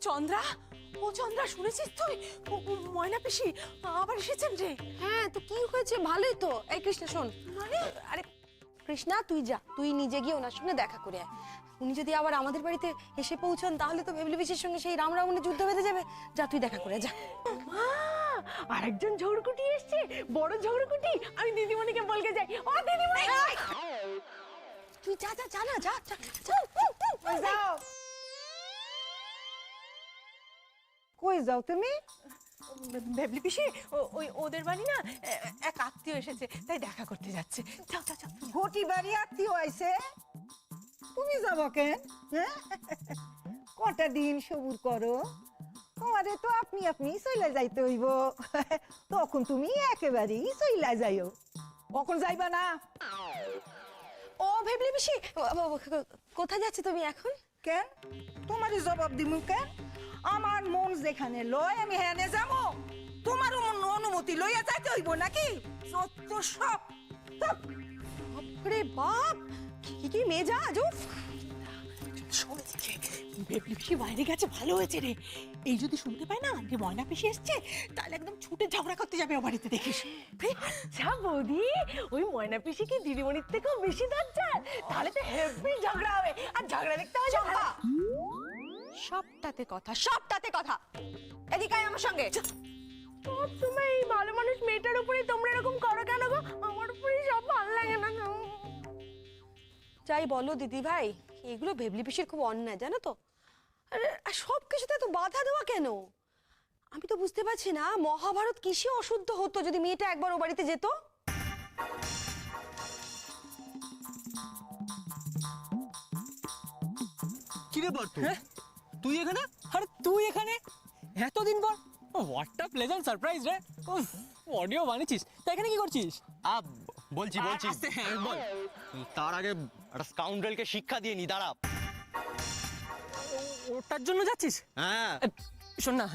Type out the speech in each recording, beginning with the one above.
চন্দ্রা, ও চন্দ্রা, শুনেছিস তুই? ময়না পিসি আবার এসেছেন রে। হ্যাঁ, তো কি হয়েছে? ভালোই তো। এই কৃষ্ণা শোন, মানে আরে কৃষ্ণা তুই যা, তুই নিজে গিয়ে ওনার সঙ্গে দেখা করে আয়। উনি যদি আবার আমাদের বাড়িতে এসে পৌঁছান তাহলে তো ভেবলি পিসির সঙ্গে সেই রাম রাবণের যুদ্ধ বেঁধে যাবে। যা তুই দেখা করে যা। মা, আরেকজন ঝগড়ুকুটি এসছে, বড় ঝগড়ুকুটি। আমি দিদিমণিকে বলকে যাই। ও দিদিমণি, তুই যা যা যা না যা যা। যাও। কই যাও তুমি? ভেবলি পিসি, ওই ওদের বাড়ি না এক আত্মীয় এসেছে, তাই দেখা করতে যাচ্ছে। যাও যাও যাও। ঘটি বাড়ি আত্মীয় আইছে, তুমি যাবো কেন? হ্যাঁ? কটা দিন সবুর করো, তোমারে তো আপনি আপনি চলে যাইতে হইব। তখন তুমি একেবারেই চলে যাইও, কখন যাইবা না? ও ভেবলি পিসি, কোথায় যাচ্ছে তুমি এখন? কেন তোমারই জবাব দিমু কেন? আমার মন যেখানে লয় আমি হেনে যাবো, তোমার অনুমতি লইয়া যাইতে হইব নাকি? যত সব আরে বাপ, কি কি মেজাজ! উফ, শুনেছে ভেবলি পিসি বাইরে গেছে, ভালো হয়েছে রে। এই যদি শুনতে পায় না যে ময়না পিসি এসছে, তাহলে একদম ছুটে ঝগড়া করতে যাবে ও বাড়িতে, দেখিস। আচ্ছা বৌদি, ওই ময়না পিসি কি দিদিমণির থেকেও বেশি দরজাল? তাহলে তো হেভি ঝগড়া হবে, আর ঝগড়া দেখতে হবে চম্পা, সবটাতে কথা, সবটাতে কথা। এদিকে আয় আমার সঙ্গে। সব সময় এই ভালো মানুষ মেয়েটার উপরে তোমরা এরকম করো কেন গো? আমার উপরে সব ভালো লাগে না। যাই বলো দিদি ভাই, এগুলো ভেবলি পিসির খুব অন্যায়, জানো তো। আর সব কিছুতে তো বাধা দেওয়া কেন? আমি তো বুঝতে পারছি না, মহাভারত কিসে অশুদ্ধ হতো যদি মেয়েটা একবার ও বাড়িতে যেত? কিরে পার্থ, তুই এখানে? আরে তুই এখানে এতদিন পর? হোয়াট আ প্লেজেন্ট সারপ্রাইজ রে। অডিও বানিয়েছিস, তা এখানে কি করছিস? বলছি আস্তে, হ্যাঁ, বল। তার আগে একটা স্কাউন্ডারকে শিক্ষা দিয়ে নি, দাঁড়া। ওটার জন্য যাচ্ছিস? হ্যাঁ, শোন না,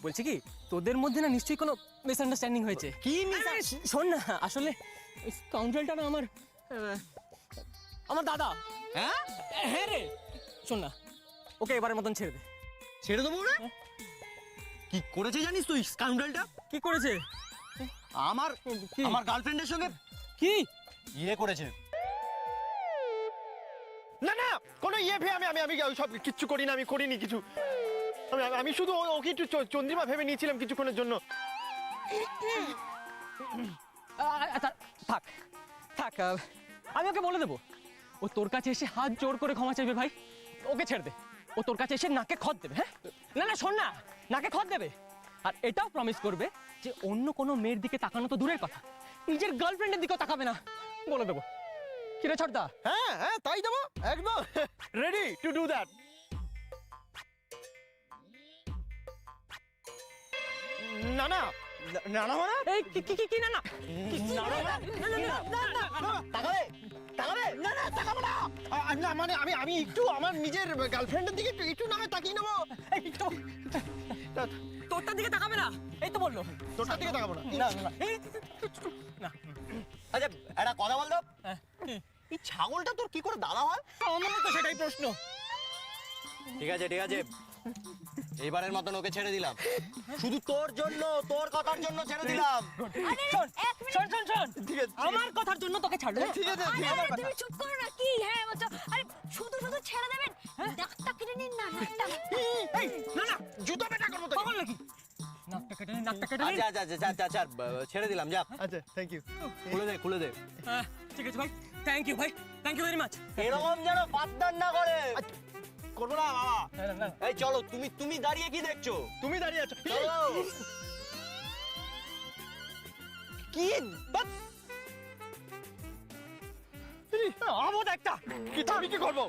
বলছি কি, তোদের মধ্যে না নিশ্চয়ই কোনো মিসআন্ডারস্ট্যান্ডিং হয়েছে। কি আরে, শোন না, আসলে স্কাউন্ডারটা না আমার দাদা। হ্যাঁ, হ্যাঁ রে, শোন না, ওকে এবারের মতন ছেড়ে দে। ছেড়ে দেবো না? কি করেছে জানিস তুই স্কাউন্ডারটা? কি করেছে? আমার কি? আমার গার্লফ্রেন্ডের সঙ্গে কি? ইয়ে করেছে। না না, কোনো ইয়ে ভে আমি আমি আমি সব কিচ্ছু করি না, আমি করিনি কিছু। আমি শুধু ওকে একটু চন্দ্রিমা ভেবে নিয়েছিলাম কিছুক্ষণের জন্য। থাক থাক, আমি ওকে বলে দেবো। ও তোর কাছে এসে হাত জোর করে ক্ষমা চাইবে ভাই, ওকে ছেড়ে দে। ও তোর কাছে এসে নাকে খত দেবে। হ্যাঁ, না না, শোন না, নাকে খত দেবে। আর এটাও প্রমিস করবে যে অন্য কোনো মেয়ের দিকে তাকানো তো দূরের কথা, নিজের গার্লফ্রেন্ডের দিকেও তাকাবে না, বলে দেবো। কিরে ছড়দা? হ্যাঁ হ্যাঁ, তাই দেবো, একদম রেডি টু ডু দ্যাট। না না না না, মানে এই কি কি কি না না তাকাবে তাকাবে, না না তাকাবো না। না মানে আমি একটু আমার নিজের গার্লফ্রেন্ডের দিকে একটু না হয় তাকিয়ে নেবো। তোরটার দিকে তাকাবে না, এই তো বললো। তোরটার দিকে তাকাবো না। না না না, আচ্ছা, একটা কথা বল তো, কি? এই ছাগলটা তোর কি করে দাদা হয়? আমারও তো সেটাই প্রশ্ন। ঠিক আছে ঠিক আছে, এবারের মতন ওকে ছেড়ে দিলাম, শুধু তোর জন্য, তোর কথার জন্য ছেড়ে দিলাম। শোন শোন শোন শোন, ঠিক আছে, আমার কথার জন্য তোকে ছাড়লো। ঠিক আছে ঠিক আছে। তুমি চুপ করো না, কি হ্যাঁ বলছো? আরে শুধু শুধু ছেড়ে দেবেন? নাকটা কেটে নিন না, নাকটা। এই, না না, জুতো পেটা করবো তো। পাগল নাকি? নাকটা কেটে নিন, নাকটা কেটে নিন। আচ্ছা আচ্ছা আচ্ছা আচ্ছা, ছেড়ে দিলাম, যা। আচ্ছা, থ্যাংক ইউ। খুলে দে খুলে দে। হ্যাঁ, ঠিক আছে ভাই, থ্যাংক ইউ ভাই, থ্যাংক ইউ ভেরি মাচ। এরকম যেন পাত্তার না করে। করবো না বাবা। না এই চলো, তুমি তুমি দাঁড়িয়ে কি দেখছো? তুমি দাঁড়িয়ে আছো? চলো। কি বাপ, আমোদ একটা কি, আমি কি করবো?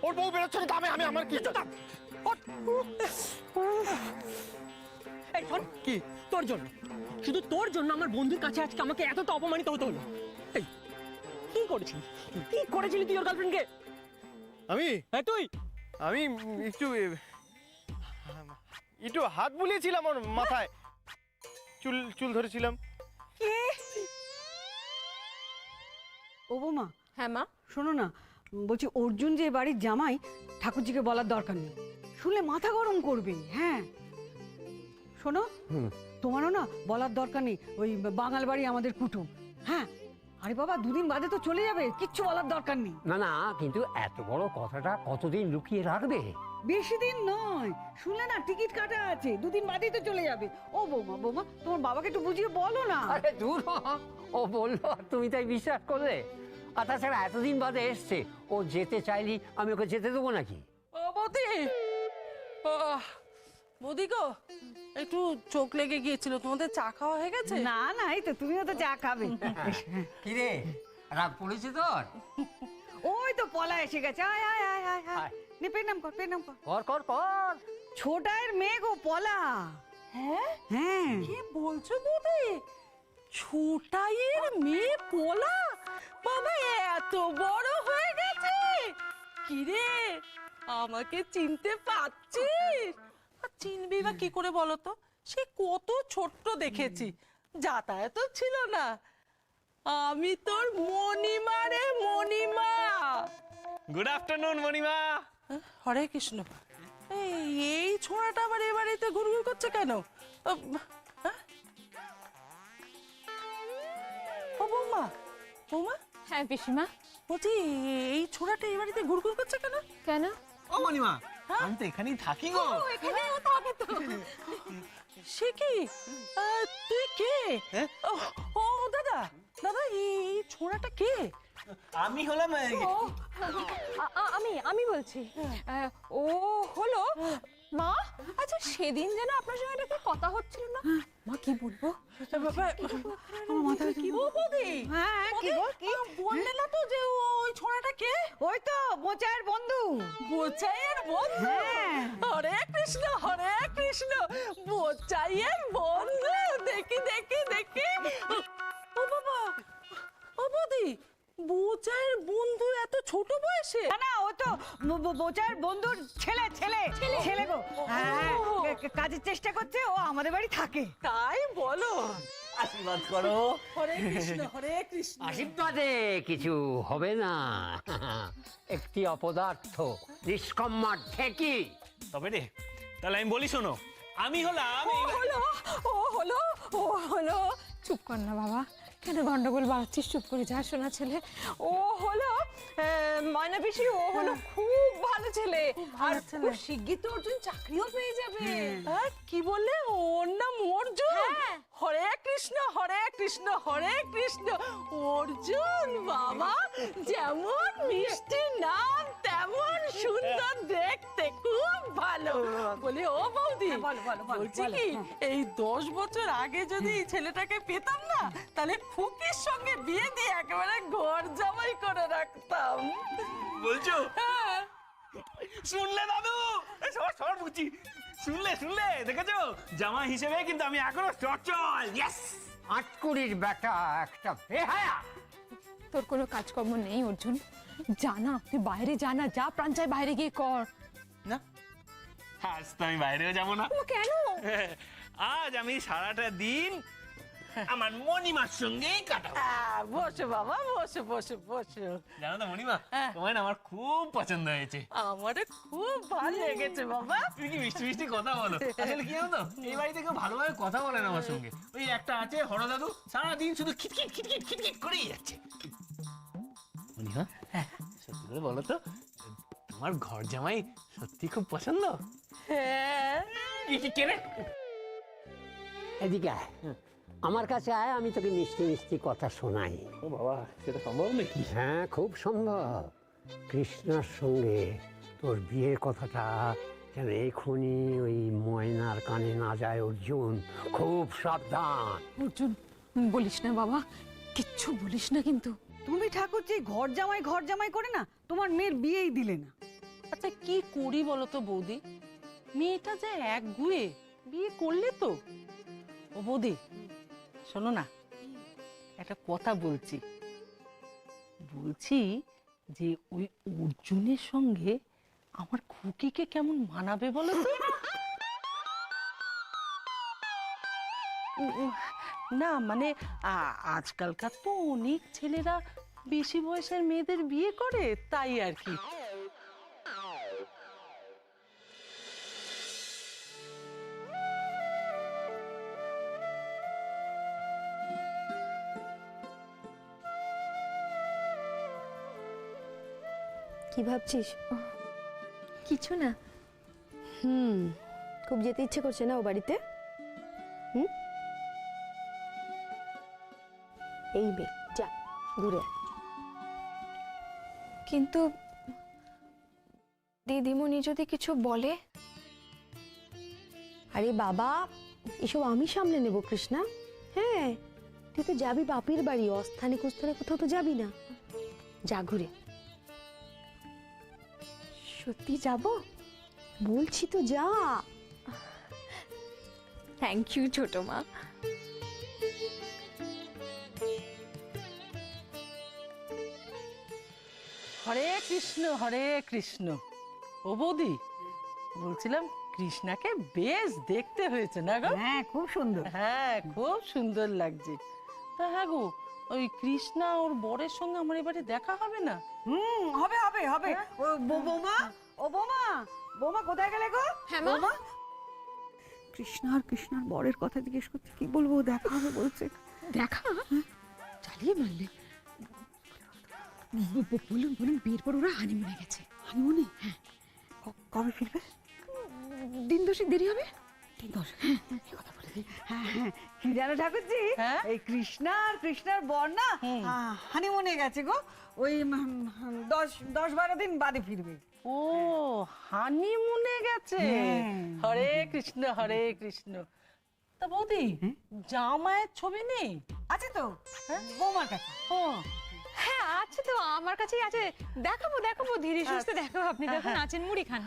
ওর বউ বেরোচ্ছে না, আমি আমি আমার কি? এই শোন, কি তোর জন্য, শুধু তোর জন্য আমার বন্ধুর কাছে আজকে আমাকে এতটা অপমানিত হতে হলো। এই কি করেছিলি, কি করেছিলি তুই ওর গার্লফ্রেন্ডকে? আমি হ্যাঁ তুই। আমি একটু একটু হাত বুলিয়েছিলাম ওর মাথায়, চুল চুল ধরেছিলাম। ও বৌমা, হ্যাঁ মা। শোনো না, বলছি অর্জুন যে বাড়ির জামাই, ঠাকুরজিকে বলার দরকার নেই, শুনলে মাথা গরম করবে। হ্যাঁ শোনো, তোমারও না বলার দরকার নেই, ওই বাঙাল বাড়ি আমাদের কুটুম। হ্যাঁ আরে বাবা, দুদিন বাদে তো চলে যাবে, কিচ্ছু বলার দরকার নেই। না না, কিন্তু এত বড় কথাটা কতদিন লুকিয়ে রাখবে? বেশি দিন নয়, শুনলে না টিকিট কাটা আছে, দুদিন বাদেই তো চলে যাবে। ও বৌমা, বৌমা তোমার বাবাকে একটু বুঝিয়ে বলো না। আরে দূর হ, ও বললো আর তুমি তাই বিশ্বাস করলে? আর তাছাড়া এতদিন বাদে এসছে, ও যেতে চাইলি আমি ওকে যেতে দেবো নাকি? ও বৌদি, বৌদি গো, একটু চোখ লেগে গিয়েছিল, তোমাদের চা খাওয়া হয়ে গেছে? না না, এই তো তুমিও তো চা খাবে। কিরে, রাগ পড়েছে তোর? ওই তো পলা এসে গেছে, আয় আয় আয় আয় আয়, নে পেনাম কর, পেনাম কর। কর কর কর। ছোটায়ের মেয়ে গো পলা। হ্যাঁ, হ্যাঁ কি বলছো বৌদি? ছোটাইয়ের মেয়ে পোলা? বাবা এত বড় হয়ে গেছে! কিরে, আমাকে চিনতে পারছিস? আর চিনবি বা কি করে বলো তো? সে কত ছোট্ট দেখেছি, যাতায়াত ছিল না। আমি তোর মণিমা রে, মণিমা। Good afternoon Monima. হরে কৃষ্ণ, এই ছোঁড়াটা আবার এ বাড়িতে ঘুরঘুর করছে কেন? হ্যাঁ? ও বৌমা, বৌমা, হ্যাঁ পিসিমা। বলছি এই ছোড়াটা এই বাড়িতে ঘুরঘুর করছে কেন? কেন? ও মণিমা, আমি তো এখানেই থাকি গো। এখানেও থাকে তো। সে কি? তুই কে? ও ও, দাদা, দাদা এই ছোড়াটা কে? আমি হলাম আমি বলছি, ও হলো মা। আচ্ছা সেদিন যেন আপনার সঙ্গে একটা কথা হচ্ছিল না, মা কি বলবো? কি বৌদি? হ্যাঁ কি গো, কি বললে না তো যে ওই ছোড়াটা কে? ওই তো মোচায়ের বন্ধু। বোচাইয়ের বন্ধু? হ্যাঁ। হরে কৃষ্ণ, হরে কৃষ্ণ, বোচাইয়ের বন্ধু। দেখি দেখি দেখি। ও বাবা, ও বৌদি, বোচাইয়ের বন্ধু এত ছোট বয়সে? না না, ও তো মোচায়ের বন্ধুর ছেলে ছেলে ছেলে গো। হ্যাঁ কাজের চেষ্টা করছে, ও আমাদের বাড়ি থাকে। তাই বলো? আশীর্বাদ করো। হরে কৃষ্ণ, হরে কৃষ্ণ। আশীর্বাদে কিছু হবে না। একটি অপদার্থ, নিষ্কম্মা ঢেকি। তবে রে, তাহলে আমি বলি শোনো, আমি হলাম ও হলো চুপ কর না বাবা, কেন গন্ডগোল বাড়াচ্ছিস? চুপ করে যা, শোনা ছেলে। ও হলো ময়না পিসি, ও হলো খুব ভালো ছেলে, আর খুব শিগগির তো অর্জুন চাকরিও পেয়ে যাবে। কি বললে? ওর নাম অর্জুন? হরে কৃষ্ণ, হরে কৃষ্ণ, হরে কৃষ্ণ। অর্জুন বাবা, যেমন মিষ্টি নাম তেমন সুন্দর দেখতে, খুব ভালো। বলি ও বৌদি, বলছি কি, এই 10 বছর আগে যদি এই ছেলেটাকে পেতাম না, তাহলে খুকির সঙ্গে বিয়ে দিয়ে একেবারে ঘর জামাই করে রাখতাম। বলছো? হ্যাঁ। শুনলে দাদু? সর সর বুঝি। শুনলে দেখেছো, জামা হিসেবে কিন্তু আমি এখনো চঞ্চল। ইয়েস। আটকুড়ির বেটা একটা বেহায়া। তোর কোনো কাজকর্ম নেই অর্জুন, জানা তুই বাইরে জানা, যা প্রাণ চায় বাইরে গিয়ে কর। না, আজ তো আমি বাইরেও যাবো না। ও কেন? আজ আমি সারাটা দিন আমার মণিমার সঙ্গেই কাটাবো। বসো বাবা, বসো বসো বসো। জানো তো মণিমা, তোমায় না আমার খুব পছন্দ হয়েছে। আমারও খুব ভালো লেগেছে বাবা। তুমি কি মিষ্টি মিষ্টি কথা বলো। আসলে কি জানো তো, এই বাড়িতে কেউ ভালোভাবে কথা বলে না আমার সঙ্গে। ওই একটা আছে হর দাদু, সারাদিন শুধু খিটখিট খিটখিট খিটখিট করেই যাচ্ছে। মণিমা, সত্যি করে বলো তো, তোমার ঘর জামাই সত্যি খুব পছন্দ? হ্যাঁ। কি কে রে? এদিকে আয়, আমার কাছে আয়, আমি তোকে মিষ্টি মিষ্টি কথা শোনাই। ও বাবা, সেটা সম্ভব নাকি? হ্যাঁ খুব সম্ভব। কৃষ্ণার সঙ্গে তোর বিয়ের কথাটা যেন এক্ষুনি ওই ময়নার কানে না যায় অর্জুন, খুব সাবধান। অর্জুন বলিস না বাবা, কিচ্ছু বলিস না কিন্তু। তুমি ঠাকুরজি ঘর জামাই করে না তোমার মেয়ের বিয়েই দিলে না। আচ্ছা কি করি বলো তো বৌদি, মেয়েটা যে একগুঁয়ে, বিয়ে করলে তো। ও বৌদি শোনো না, একটা কথা বলছি যে ওই অর্জুনের সঙ্গে আমার খুকিকে কেমন মানাবে বলো তো? না মানে আজকালকার তো অনেক ছেলেরা বেশি বয়সের মেয়েদের বিয়ে করে, তাই আর কি। কি ভাবছিস? কিছু না। খুব যেতে ইচ্ছে করছে না ও বাড়িতে? এই বে, যা ঘুরে আয়। কিন্তু দিদিমণি যদি কিছু বলে? আরে বাবা, এসব আমি সামলে নেব কৃষ্ণা। হ্যাঁ, তুই তো যাবি বাপির বাড়ি, অস্থানে কুস্থানে কোথাও তো যাবি না। যা ঘুরে। সত্যি যাব? বলছি তো যা। থ্যাংক ইউ ছোট মা। হরে কৃষ্ণ হরে কৃষ্ণ। ও বৌদি, বলছিলাম কৃষ্ণাকে বেশ দেখতে হয়েছে না গো? হ্যাঁ, খুব সুন্দর। হ্যাঁ, খুব সুন্দর লাগছে। তা হ্যাঁ গো, ওই কৃষ্ণা ওর বরের সঙ্গে আমার এবারে দেখা হবে না? হবে হবে হবে। ও বৌমা, ও বৌমা, বৌমা কোথায় গেলে গো? হ্যাঁ মা। বৌমা, কৃষ্ণার বরের কথা জিজ্ঞেস করতে, কি বলবো, দেখা হবে বলছে। দেখা চালিয়ে মারলে। বলুন বলুন, বিয়ের পর ওরা হানিমুনে গেছে। হানিমুনে? হ্যাঁ। কবে ফিরবে? দিন দশেক দেরি হবে। ঠিক আছে, এই কথা বলে দিই। হ্যাঁ হ্যাঁ, কি জানো ঠাকুরজি, হ্যাঁ? এই কৃষ্ণার বর না হানিমুনে গেছে গো। ওই 10-12 দিন বাদে ফিরবে। ও, হানিমুনে গেছে। হ্যাঁ। হরে কৃষ্ণ হরে কৃষ্ণ। তা বৌদি, জামাইয়ের ছবি নেই? আছে তো, বৌমার কাছে। ও, হ্যাঁ আছে তো, আমার কাছেই আছে। দেখাবো দেখাবো, ধীরে সুস্থে দেখাবো। আপনি দেখুন আছেন, মুড়ি খান।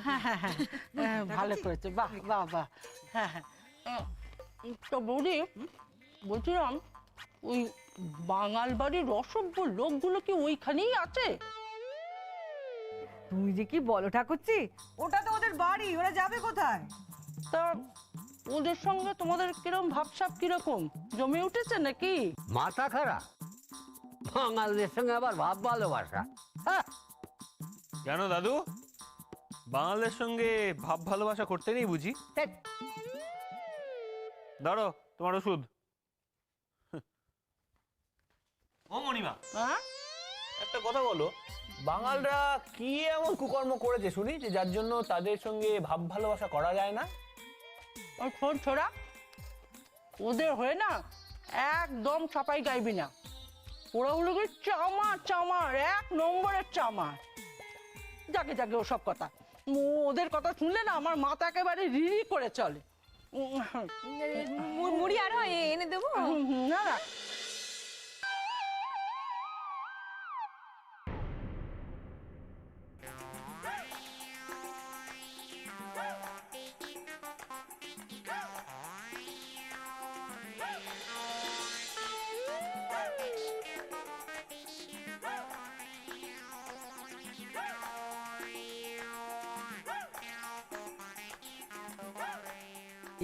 ভালো করেছে, বাহ বাহ বাহ। হ্যাঁ হ্যাঁ। তো বৌদি, বলছিলাম ওই বাঙাল বাড়ির অসভ্য লোকগুলো কি ওইখানেই আছে? তুমি যে কি বলো ঠাকুরজি, ওটা তো ওদের বাড়ি, ওরা যাবে কোথায়? তা ওদের সঙ্গে তোমাদের কিরম ভাবসাব কিরকম, জমে উঠেছে নাকি? মাথা খারাপ, বাঙালদের সঙ্গে আবার ভাব ভালোবাসা। হ্যাঁ, কেন দাদু, বাঙালদের সঙ্গে ভাব ভালোবাসা করতে নেই বুঝি? ধ্যাৎ, ধরো তোমার ওষুধ। ও মণিমা, হ্যাঁ, একটা কথা বলো, বাঙালরা কি এমন কুকর্ম করেছে শুনি যে যার জন্য তাদের সঙ্গে ভাব ভালোবাসা করা যায় না? ওই শোন ছোড়া, ওদের হয়ে না একদম ছাপাই গাইবি না। ওরা হলো কি চামার, 1 নম্বরের চামার। যাকে যাকে ওসব কথা, ওদের কথা শুনলে না আমার মাথা একেবারে রিরি করে চলে। মুড়ি আর হয় এনে দেবো? না না,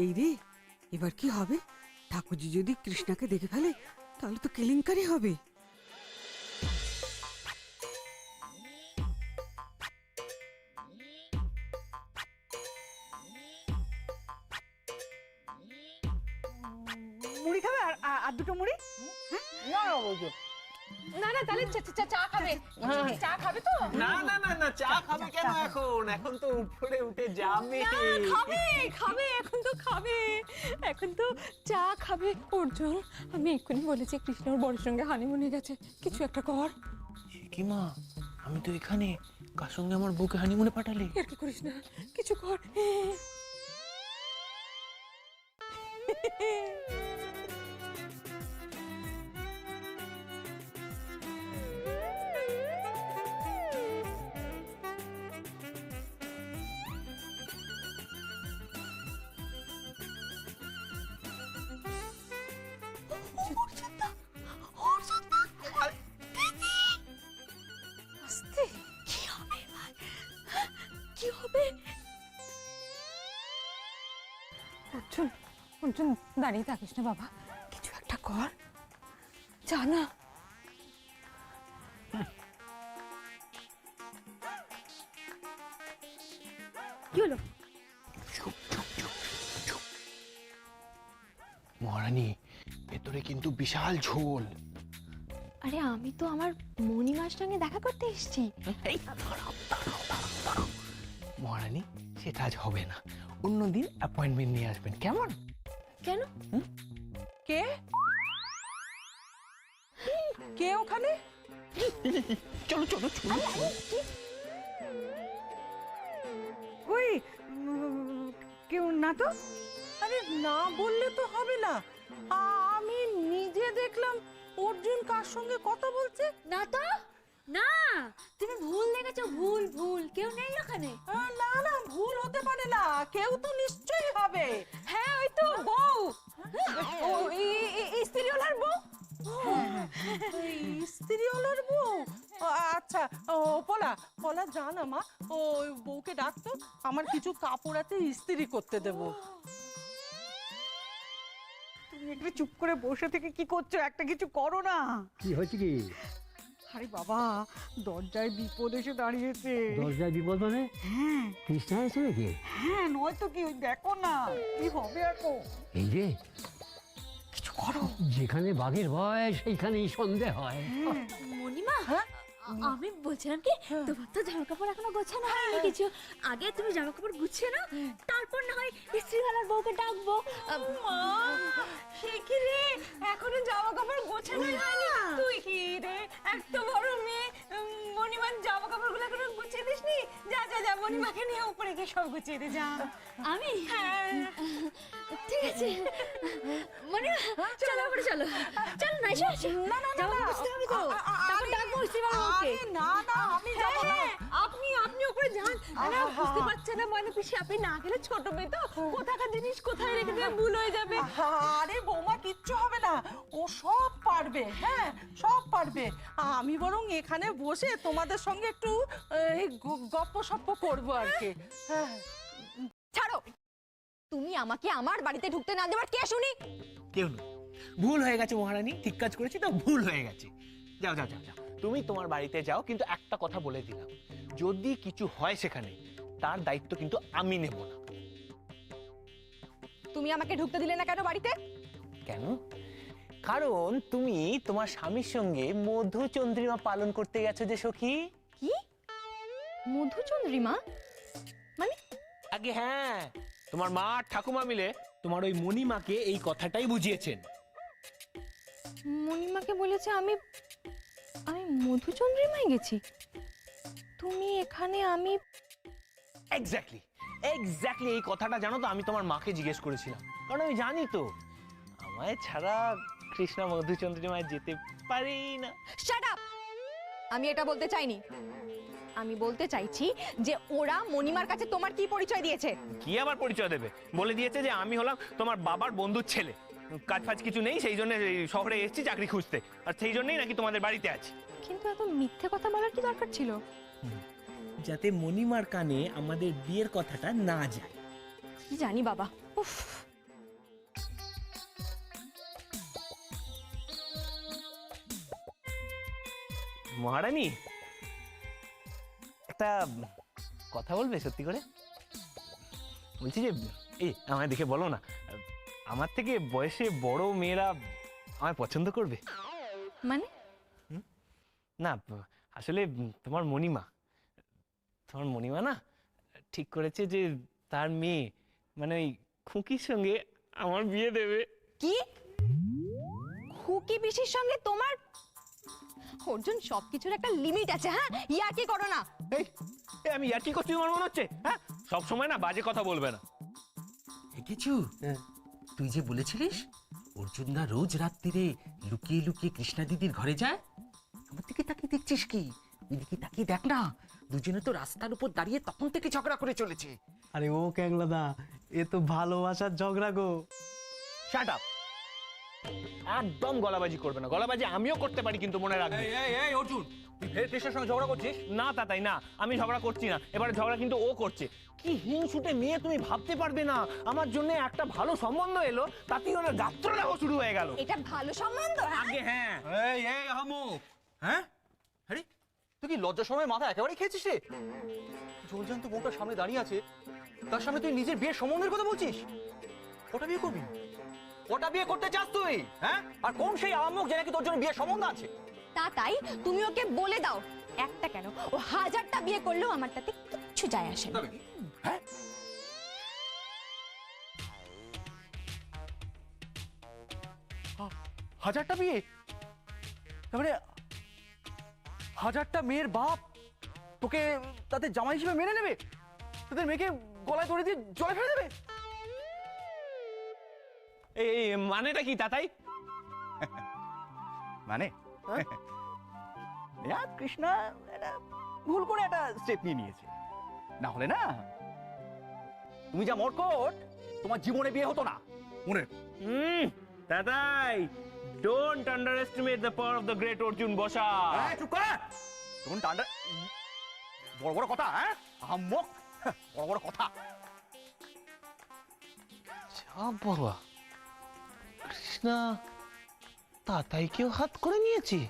এই রে, এবার কি হবে? ঠাকুরজি যদি কৃষ্ণাকে দেখে ফেলে তাহলে তো কেলেঙ্কারি হবে। মুড়ি খাবে? আর দুটো মুড়ি? না না বলছো। না না, তাহলে চা খাবে? চা খাবে তো? না না না না, চা খাবে কেন এখন? এখন তো উপরে উঠে যাবে। খাবে খাবে, এখন তো খাবে, এখন তো চা খাবে। অর্জুন, আমি এক্ষুনি বলেছি কৃষ্ণ ওর বরের সঙ্গে হানিমুনে গেছে, কিছু একটা কর। কি মা, আমি তো এখানে, কার সঙ্গে আমার বউকে হানিমুনে পাঠালে? আর কি করিস না, কিছু কর। কি হবে? অর্জুন, অর্জুন দাঁড়িয়ে থাকিস না বাবা, কিছু একটা কর, জানা। কি হলো? মহারানী, ভেতরে কিন্তু বিশাল ঝোল। আরে আমি তো আমার মণিমার সঙ্গে দেখা করতে এসেছি। মহারানী সেটা আজ হবে না, অন্যদিন অ্যাপয়েন্টমেন্ট নিয়ে আসবেন, কেমন? কেন? কে কে ওখানে? চলো চলো চলো। ওই কেউ না তো? আরে না বললে তো হবে না, আমি নিজে দেখলাম অর্জুন কার সঙ্গে কথা বলছে। না তো, না, তুমি ভুল দেখেছো, ভুল ভুল, কেউ নেই ওখানে। না না, ভুল হতে পারে না, কেউ তো নিশ্চয়ই হবে। হ্যাঁ ওই তো বউ, ও স্ত্রীওয়ালার বউ। স্ত্রীওয়ালার বউ, আচ্ছা। ও পলা পলা জানা মা, ওই বউকে ডাকতো, আমার কিছু কাপড় আছে ইস্ত্রি করতে দেবো। তুমি একটু চুপ করে বসে থেকে কি করছো? একটা কিছু করো না। কি হয়েছে কি? আরে বাবা, দরজায় বিপদ এসে দাঁড়িয়েছে। দরজায় বিপদ মানে? হ্যাঁ কৃষ্ণা এসে নাকি? হ্যাঁ, নয়তো কি, ওই দেখো না কি হবে এখন। এই যে কিছু করো। যেখানে বাঘের ভয় সেইখানেই সন্দেহ হয়। মণিমা, আমি বলছিলাম কি, তোমার তো জামা কাপড় এখনো গোছানো হয়নি কিছু, আগে তুমি জামা কাপড় গুছিয়ে নাও, তারপর না হয় ইস্ত্রিওয়ালার বউকে ডাকবো। মা, সে কি রে, এখনো জামা কাপড় গোছানোই হয়নি? তুই কি রে, এত বড় মেয়ে, মণিমার জামা কাপড়গুলো এখনো গুছিয়ে দিসনি? যা যা যা, মণিমাকে নিয়ে উপরে গিয়ে সব গুছিয়ে দে, যা। আমি? ঠিক আছে মণিমা, চলো উপরে চলো, চলো না, এসো এসো। জামা কাপড় গুছতে হবে তো, তারপর ডাকবো ইস্ত্রিওয়ালার বউকে। না না, আমি যাবো না। আপনি উপরে যান। আরে বুঝতে পারছেন না ময়না পিসি, আপনি না গেলে ছোট মেয়ে তো, কোথাকার জিনিস কোথায় রেখে দেবে ভুল হয়ে যাবে। আরে বৌমা, কিচ্ছু হবে না, ও সব পারবে, হ্যাঁ সব পারবে। আমি বরং এখানে বসে তোমাদের সঙ্গে একটু গপ্প সপ্প করবো আর কি। হ্যাঁ, ছাড়ো, তুমি আমাকে আমার বাড়িতে ঢুকতে না দেওয়ার কে শুনি? কেউ নয়, ভুল হয়ে গেছে মহারানী, ঠিক কাজ করেছি তো, ভুল হয়ে গেছে। যাও যাও যাও যাও, তুমি তোমার বাড়িতে যাও, কিন্তু একটা কথা বলে দিলাম, যদি কিছু হয় সেখানে তার দায়িত্ব কিন্তু আমি নেব না। তুমি আমাকে ঢুকতে দিলে না কেন বাড়িতে? কেন? কারণ তুমি তোমার স্বামীর সঙ্গে মধুচন্দ্রিমা পালন করতে গেছো যে সখী। কি মধুচন্দ্রিমা? মানে? আগে হ্যাঁ, তোমার মা আর ঠাকুমা মিলে তোমার ওই মণিমাকে এই কথাটাই বুঝিয়েছেন। মণিমাকে বলেছে আমি মধুচন্দ্রিমায় গেছি। তুমি এখানে, আমি এক্স্যাক্টলি এক্স্যাক্টলি এই কথাটা জানো তো, আমি তোমার মাকে জিজ্ঞেস করেছিলাম, কারণ আমি জানি তো আমায় ছাড়া কৃষ্ণা মধুচন্দ্রিমায় যেতে পারি না। Shut up! আমি এটা বলতে চাইনি, আমি বলতে চাইছি যে ওরা মণিমার কাছে তোমার কি পরিচয় দিয়েছে? কি আবার পরিচয় দেবে? বলে দিয়েছে যে আমি হলাম তোমার বাবার বন্ধুর ছেলে, কাজ ফাজ কিছু নেই, সেই জন্য শহরে এসেছি চাকরি খুঁজতে, আর সেই জন্যই নাকি তোমাদের বাড়িতে আছি। কিন্তু এত মিথ্যে কথা বলার কি দরকার ছিল? যাতে মণিমার কানে আমাদের বিয়ের কথাটা না যায়। কি জানি বাবা, উফ। মহারানী, একটা কথা বলবে সত্যি করে? বলছি যে এই আমায় দেখে বলো না, আমার থেকে বয়সে বড় মেয়েরা আমায় পছন্দ করবে? মানে? না আসলে তোমার মণিমা না ঠিক করেছে যে তার মেয়ে মানে ওই খুকির সঙ্গে আমার বিয়ে দেবে। কি? খুকি পিসির সঙ্গে তোমার? অর্জুন, সবকিছুর একটা লিমিট আছে, হ্যাঁ? ইয়া কি করো না। এই আমি আর কি করছি তোমার মনে হচ্ছে? হ্যাঁ, সব সময় না বাজে কথা বলবে না। কিছু তুই যে বলেছিলিস অর্জুন না রোজ রাত্রিরে লুকিয়ে লুকিয়ে কৃষ্ণা দিদির ঘরে যায়, আমার দিকে তাকিয়ে দেখছিস কি? ওইদিকে তাকিয়ে দেখ না, দুজনে তো রাস্তার উপর দাঁড়িয়ে তখন থেকে ঝগড়া করে চলেছে। আরে ও ক্যাংলাদা, এ তো ভালোবাসার ঝগড়া গো। Shut up! একদম গলাবাজি করবে না, গলাবাজি আমিও করতে পারি, কিন্তু মনে রাখবে। এই অর্জুন, তুই ফের কৃষ্ণার সঙ্গে ঝগড়া করছিস? না তাই না, আমি ঝগড়া করছি না, এবারে ঝগড়া কিন্তু ও করছে। কি হিংসুটে মেয়ে তুমি ভাবতে পারবে না, আমার জন্য একটা ভালো সম্বন্ধ এলো, তাতেই ওনার যাত্রাটাও শুরু হয়ে গেল। এটা ভালো সম্বন্ধ? আগে হ্যাঁ। এই এই আহমু, হ্যাঁ আরে তুই কি লজ্জার সময় মাথা একেবারে খেয়েছিস রে? জলজান্ত বউটার সামনে দাঁড়িয়ে আছে, তার সামনে তুই নিজের বিয়ের সম্বন্ধের কথা বলছিস? ওটা বিয়ে করবি? ওটা বিয়ে করতে চাস তুই? হ্যাঁ, আর কোন সেই আহমুক যে নাকি তোর জন্য বিয়ের সম্বন্ধ আছে? তা তাই তুমি ওকে বলে দাও, একটা কেন ও 1000টা বিয়ে করলেও আমার তাতে কিচ্ছু যায় আসে না। হাজারটা বিয়ে, তারপরে 1000টা মেয়ের বাপ তোকে তাতে জামাই হিসেবে মেনে নেবে, তাদের মেয়েকে গলায় দড়ি দিয়ে জলে ফেলে দেবে? এই মানেটা কি তাতাই? মানে কৃষ্ণা একটা ভুল করে একটা স্টেপ নিয়ে নিয়েছে, না হলে না তুমি যা মরকট, তোমার জীবনে বিয়ে হতো না। মনে Tatai, don't underestimate the power of the great Arjun বসা। চুপ কর, তখন টান্ডা বড় বড় কথা, হ্যাঁ আহম্মক, বড় বড় কথা। যা বাবা, কৃষ্ণা তাতাইকেও হাত করে নিয়েছে।